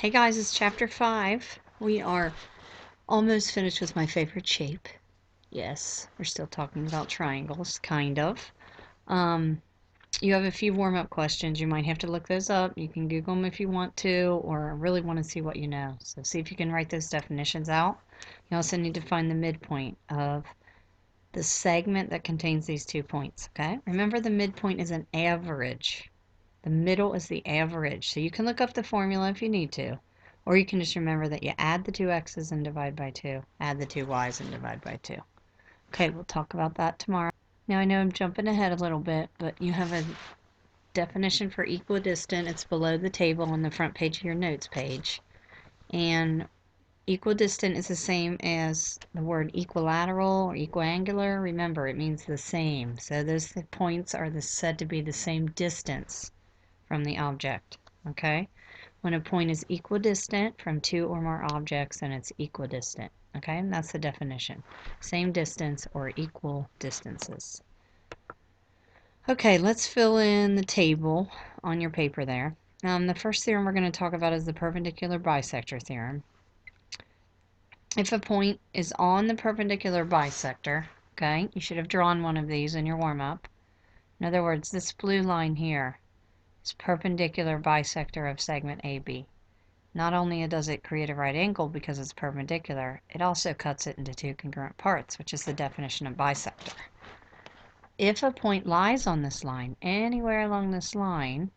Hey guys, it's chapter 5. We are almost finished with my favorite shape. Yes, we're still talking about triangles, kind of. You have a few warm-up questions. You might have to look those up. You can Google them if you want to, or really want to see what you know. So see if you can write those definitions out. You also need to find the midpoint of the segment that contains these 2 points, okay? Remember, the midpoint is an average. The middle is the average. So you can look up the formula if you need to. Or you can just remember that you add the 2 x's and divide by 2. Add the 2 y's and divide by 2. Okay, we'll talk about that tomorrow. Now I know I'm jumping ahead a little bit, but you have a definition for equidistant. It's below the table on the front page of your notes page. And equidistant is the same as the word equilateral or equiangular. Remember, it means the same. So those points are said to be the same distance from the object. Okay? When a point is equidistant from 2 or more objects, then it's equidistant. Okay, and that's the definition. Same distance or equal distances. Okay, let's fill in the table on your paper there. The first theorem we're going to talk about is the perpendicular bisector theorem. If a point is on the perpendicular bisector, okay, you should have drawn one of these in your warm-up. In other words, this blue line here is perpendicular bisector of segment AB. Not only does it create a right angle because it's perpendicular, it also cuts it into 2 congruent parts, which is the definition of bisector. If a point lies on this line, anywhere along this line,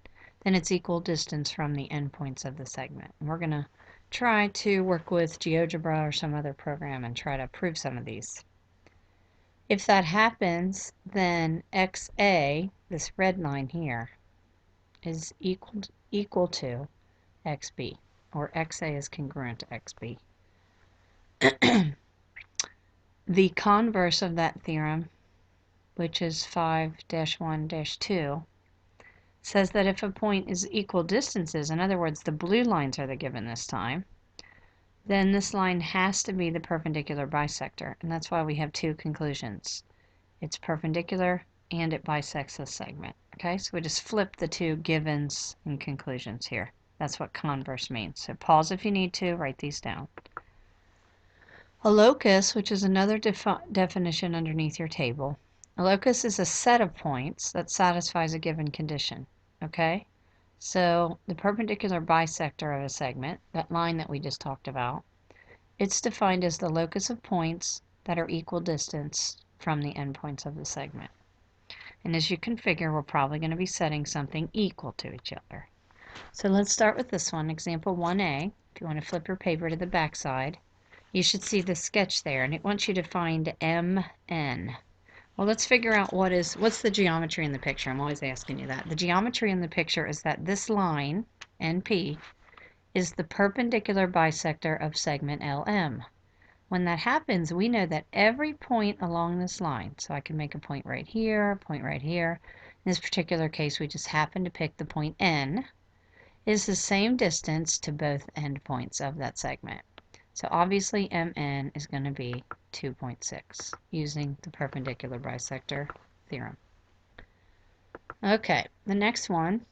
then it's equal distance from the endpoints of the segment. And we're going to try to work with GeoGebra or some other program and try to prove some of these. If that happens, then XA, this red line here, is equal to XB. Or XA is congruent to XB. The converse of that theorem, which is 5-1-2, says that if a point is equal distances, in other words, the blue lines are the given this time, then this line has to be the perpendicular bisector, and that's why we have 2 conclusions. It's perpendicular and it bisects the segment. Okay, so we just flip the 2 givens and conclusions here. That's what converse means. So pause if you need to, write these down. A locus, which is another definition underneath your table. A locus is a set of points that satisfies a given condition. Okay? So the perpendicular bisector of a segment, that line that we just talked about, it's defined as the locus of points that are equal distance from the endpoints of the segment. And as you can figure, we're probably going to be setting something equal to each other. So let's start with this one, example 1a. If you want to flip your paper to the back side, you should see the sketch there, and it wants you to find MN. Well, let's figure out what's the geometry in the picture. I'm always asking you that. The geometry in the picture is that this line, NP, is the perpendicular bisector of segment LM. When that happens, we know that every point along this line, so I can make a point right here, a point right here. In this particular case, we just happen to pick the point N, is the same distance to both endpoints of that segment. So obviously MN is going to be 2.6 using the perpendicular bisector theorem. Okay, the next one,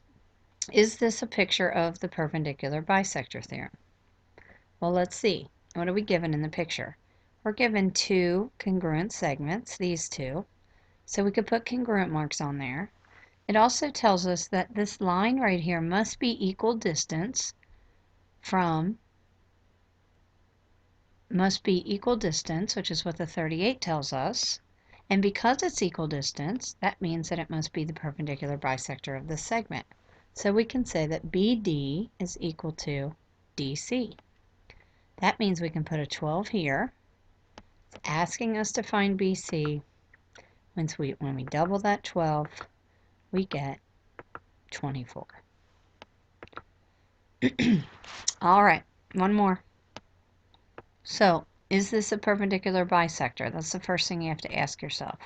is this a picture of the perpendicular bisector theorem? Well, let's see. What are we given in the picture? We're given 2 congruent segments, these 2. So we could put congruent marks on there. It also tells us that this line right here must be equal distance from which is what the 38 tells us. And because it's equal distance, that means that it must be the perpendicular bisector of this segment. So we can say that BD is equal to DC. That means we can put a 12 here. It's asking us to find BC. When we double that 12, we get 24. All right, one more. So, is this a perpendicular bisector? That's the first thing you have to ask yourself.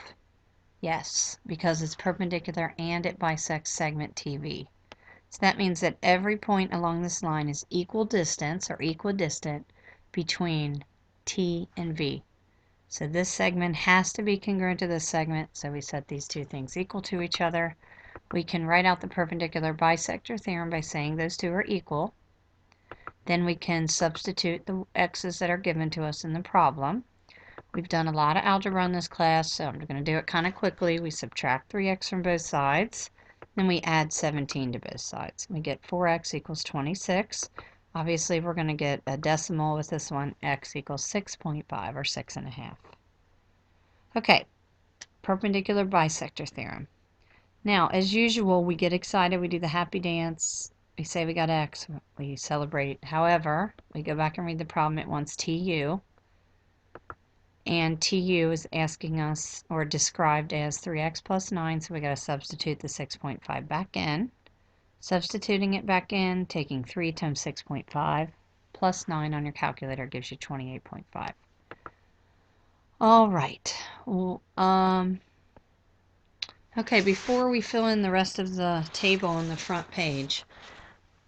Yes, because it's perpendicular and it bisects segment TV. So that means that every point along this line is equal distance or equidistant between T and V. So this segment has to be congruent to this segment, so we set these 2 things equal to each other. We can write out the perpendicular bisector theorem by saying those 2 are equal. Then we can substitute the x's that are given to us in the problem. We've done a lot of algebra in this class, so I'm going to do it kind of quickly. We subtract 3x from both sides, then we add 17 to both sides. We get 4x equals 26. Obviously, we're going to get a decimal with this one, x equals 6.5 or 6.5. Okay, perpendicular bisector theorem. Now, as usual, we get excited, we do the happy dance, we say we got x, we celebrate. However, we go back and read the problem, it wants TU, and TU is asking us, or described as 3x plus 9, so we got to substitute the 6.5 back in. Substituting it back in, taking 3 times 6.5 plus 9 on your calculator gives you 28.5. All right. Well, okay, before we fill in the rest of the table on the front page,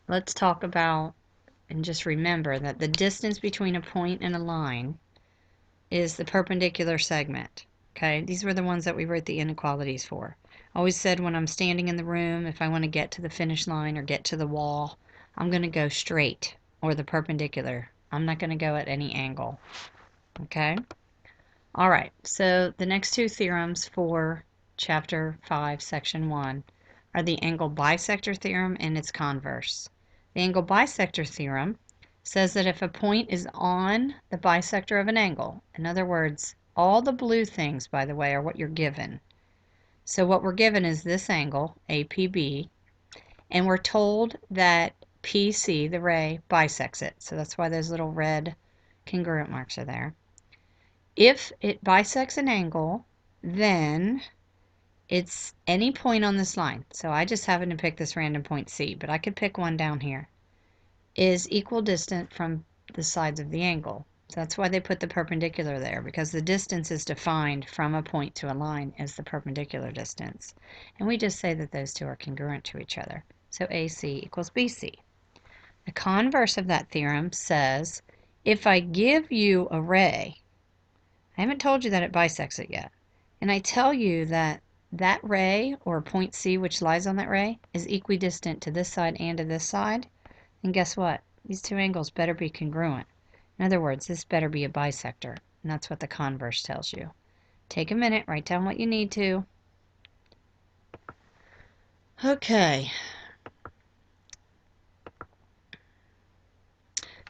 let's talk about, and just remember that the distance between a point and a line is the perpendicular segment. Okay, these were the ones that we wrote the inequalities for. I always said when I'm standing in the room, if I want to get to the finish line or get to the wall, I'm going to go straight, or the perpendicular. I'm not going to go at any angle. Okay? All right, so the next two theorems for Chapter 5, Section 1 are the angle bisector theorem and its converse. The angle bisector theorem says that if a point is on the bisector of an angle, in other words, all the blue things, by the way, are what you're given. So what we're given is this angle, APB, and we're told that PC, the ray, bisects it. So that's why those little red congruent marks are there. If it bisects an angle, then it's any point on this line. So I just happen to pick this random point C, but I could pick one down here, is equal distant from the sides of the angle. So that's why they put the perpendicular there, because the distance is defined from a point to a line as the perpendicular distance. And we just say that those two are congruent to each other. So AC equals BC. The converse of that theorem says, if I give you a ray, I haven't told you that it bisects it yet, and I tell you that that ray, or point C which lies on that ray, is equidistant to this side and to this side, and guess what? These two angles better be congruent. In other words, this better be a bisector, and that's what the converse tells you. Take a minute, write down what you need to. Okay.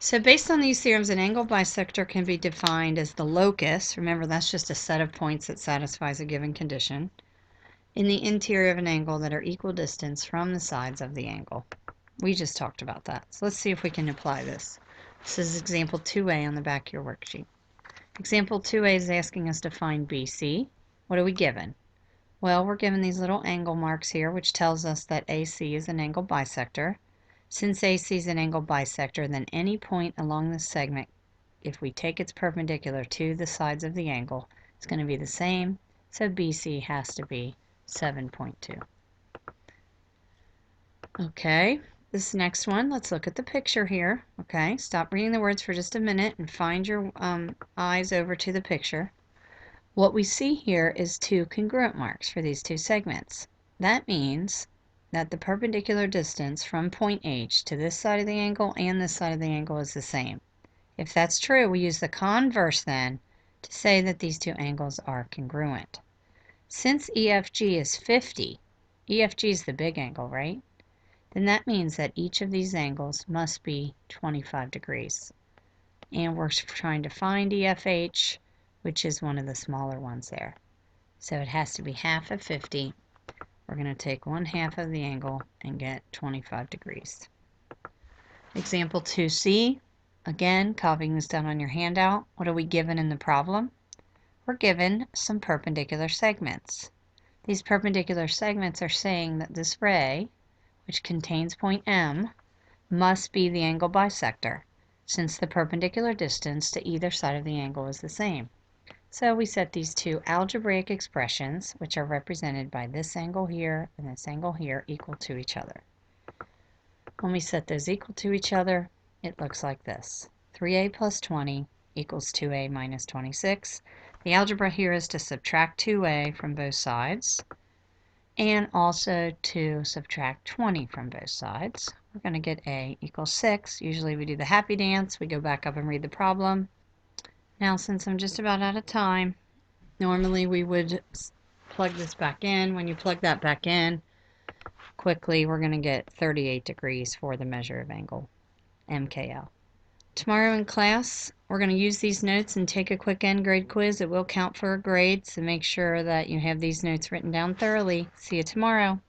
So based on these theorems, an angle bisector can be defined as the locus, remember that's just a set of points that satisfies a given condition, in the interior of an angle that are equal distance from the sides of the angle. We just talked about that. So let's see if we can apply this. This is example 2A on the back of your worksheet. Example 2A is asking us to find BC. What are we given? Well, we're given these little angle marks here, which tells us that AC is an angle bisector. Since AC is an angle bisector, then any point along this segment, if we take its perpendicular to the sides of the angle, it's going to be the same. So BC has to be 7.2. Okay, this next one, let's look at the picture here. Okay, stop reading the words for just a minute and find your eyes over to the picture. What we see here is two congruent marks for these two segments. That means that the perpendicular distance from point H to this side of the angle and this side of the angle is the same. If that's true, we use the converse then to say that these two angles are congruent. Since EFG is 50, EFG is the big angle, right? Then that means that each of these angles must be 25 degrees. And we're trying to find EFH, which is one of the smaller ones there. So it has to be half of 50. We're going to take 1/2 of the angle and get 25 degrees. Example 2C, again, copying this down on your handout. What are we given in the problem? We're given some perpendicular segments. These perpendicular segments are saying that this ray, which contains point M, must be the angle bisector, since the perpendicular distance to either side of the angle is the same. So we set these two algebraic expressions, which are represented by this angle here and this angle here, equal to each other. When we set those equal to each other, it looks like this. 3a plus 20 equals 2a minus 26. The algebra here is to subtract 2a from both sides. and also to subtract 20 from both sides. We're going to get A equals 6. Usually we do the happy dance. We go back up and read the problem. Now, since I'm just about out of time, normally we would plug this back in. When you plug that back in quickly, we're going to get 38 degrees for the measure of angle, MKL. Tomorrow in class, we're going to use these notes and take a quick end grade quiz. It will count for a grade, so make sure that you have these notes written down thoroughly. See you tomorrow.